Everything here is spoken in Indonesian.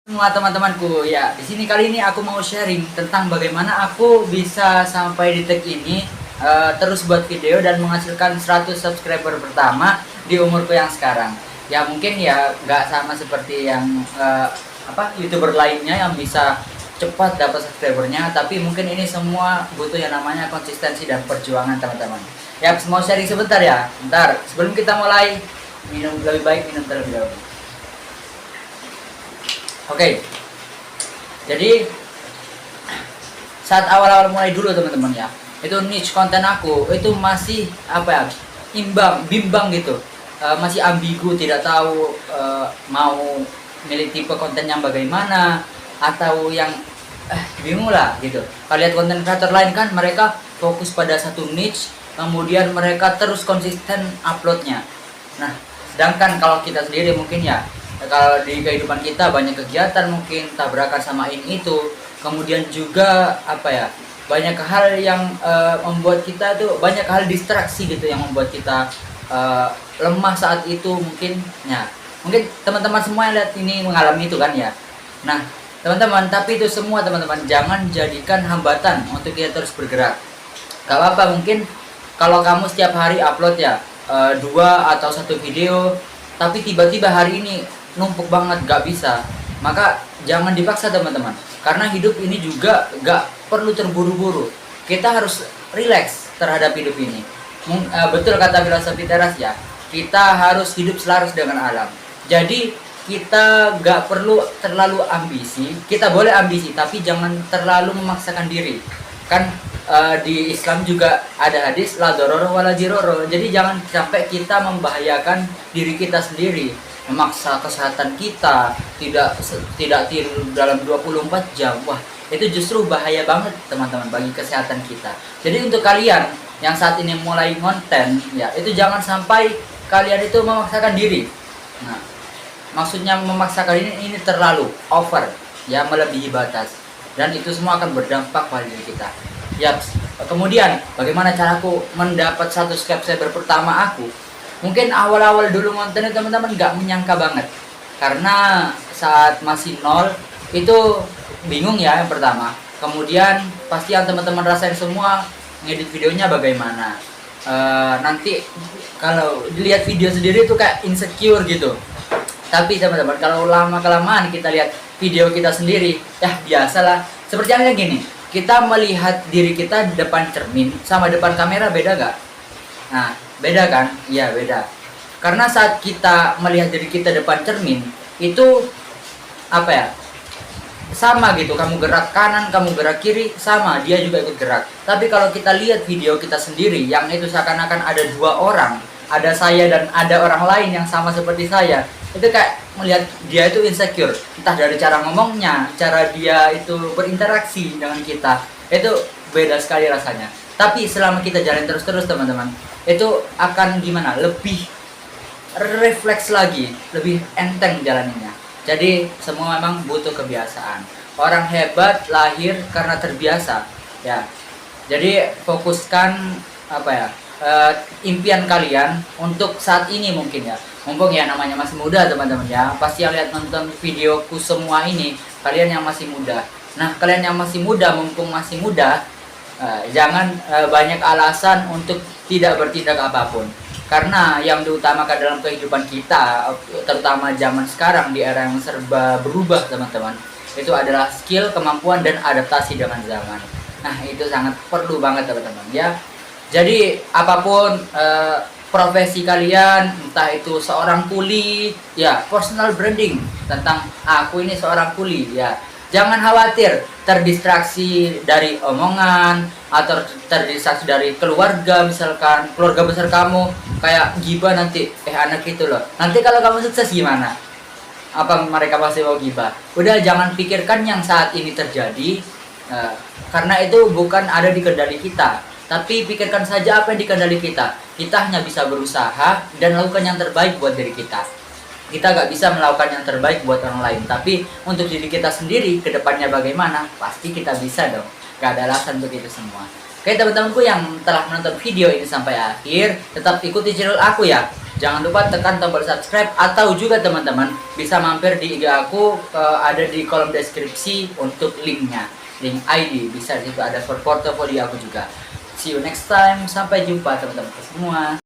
Semua teman-temanku, ya di sini kali ini aku mau sharing tentang bagaimana aku bisa sampai di titik ini, terus buat video dan menghasilkan 100 subscriber pertama di umurku yang sekarang. Ya mungkin ya nggak sama seperti yang YouTuber lainnya yang bisa cepat dapat subscribernya, tapi mungkin ini semua butuh yang namanya konsistensi dan perjuangan teman-teman. Ya mau sharing sebentar ya, bentar sebelum kita mulai lebih baik minum terlebih dahulu. Oke, jadi saat awal-awal mulai dulu teman-teman ya, itu niche konten aku itu masih bimbang gitu. Masih ambigu, tidak tahu mau milih tipe konten yang bagaimana, atau yang bingung lah gitu. Kalau lihat konten kreator lain kan mereka fokus pada satu niche, kemudian mereka terus konsisten uploadnya. Nah, sedangkan kalau kita sendiri mungkin ya, kalau di kehidupan kita banyak kegiatan, mungkin tabrakan sama ini itu, kemudian juga banyak hal yang membuat kita tuh, banyak hal distraksi gitu yang membuat kita lemah saat itu mungkin ya. Mungkin teman-teman semua yang lihat ini mengalami itu kan ya. Nah teman-teman, tapi itu semua teman-teman jangan jadikan hambatan untuk kita terus bergerak. Gak apa-apa mungkin kalau kamu setiap hari upload ya 2 atau 1 video, tapi tiba-tiba hari ini numpuk banget gak bisa, maka jangan dipaksa teman-teman, karena hidup ini juga gak perlu terburu-buru. Kita harus relax terhadap hidup ini. Betul kata filosofi teras ya, kita harus hidup selaras dengan alam. Jadi kita gak perlu terlalu ambisi. Kita boleh ambisi tapi jangan terlalu memaksakan diri. Kan di Islam juga ada hadis la dororo wala diroro. Jadi jangan sampai kita membahayakan diri kita sendiri, memaksa kesehatan kita, tidak tidur dalam 24 jam. Wah, itu justru bahaya banget teman-teman bagi kesehatan kita. Jadi untuk kalian yang saat ini mulai konten ya, itu jangan sampai kalian itu memaksakan diri. Nah, maksudnya memaksakan ini terlalu over ya, melebihi batas, dan itu semua akan berdampak pada diri kita. Ya, kemudian bagaimana caraku mendapat 1 subscriber pertama aku? Mungkin awal-awal dulu kontennya teman-teman nggak menyangka banget, karena saat masih nol itu bingung ya yang pertama. Kemudian pasti yang teman-teman rasain semua, ngedit videonya bagaimana. Nanti kalau dilihat video sendiri itu kayak insecure gitu. Tapi teman-teman kalau lama-kelamaan kita lihat video kita sendiri, ya biasalah. Seperti halnya gini, kita melihat diri kita di depan cermin sama depan kamera beda gak? Nah, beda kan? Iya beda. Karena saat kita melihat diri kita depan cermin itu sama gitu, kamu gerak kanan, kamu gerak kiri, sama, dia juga ikut gerak. Tapi kalau kita lihat video kita sendiri yang itu seakan-akan ada 2 orang, ada saya dan ada orang lain yang sama seperti saya, itu kayak melihat dia itu insecure, entah dari cara ngomongnya, cara dia itu berinteraksi dengan kita, itu beda sekali rasanya. Tapi selama kita jalan terus-terus teman-teman, itu akan gimana, lebih refleks lagi, lebih enteng jalaninnya. Jadi semua memang butuh kebiasaan. Orang hebat lahir karena terbiasa ya. Jadi fokuskan impian kalian untuk saat ini mungkin ya. Mumpung ya namanya masih muda teman-teman ya. Pasti yang lihat nonton videoku semua ini kalian yang masih muda. Nah kalian yang masih muda, mumpung masih muda, jangan banyak alasan untuk tidak bertindak apapun. Karena yang diutamakan dalam kehidupan kita, terutama zaman sekarang di era yang serba berubah teman-teman, itu adalah skill, kemampuan, dan adaptasi dengan zaman. Nah itu sangat perlu banget teman-teman ya. Jadi apapun profesi kalian, entah itu seorang kuli ya, personal branding tentang aku ini seorang kuli ya, jangan khawatir terdistraksi dari omongan atau terdistraksi dari keluarga. Misalkan keluarga besar kamu kayak gibah nanti, anak itu loh, nanti kalau kamu sukses gimana? Apa mereka pasti mau gibah? Udah jangan pikirkan yang saat ini terjadi, karena itu bukan ada di kendali kita. Tapi pikirkan saja apa yang di kendali kita. Kita hanya bisa berusaha dan lakukan yang terbaik buat diri kita. Kita gak bisa melakukan yang terbaik buat orang lain, tapi untuk diri kita sendiri kedepannya bagaimana, pasti kita bisa dong. Gak ada alasan untuk itu semua. Oke teman-temanku yang telah menonton video ini sampai akhir, tetap ikuti channel aku ya. Jangan lupa tekan tombol subscribe, atau juga teman-teman bisa mampir di IG aku, ada di kolom deskripsi untuk linknya, link ID, bisa di situ ada for portofolio aku juga. See you next time, sampai jumpa teman-teman semua.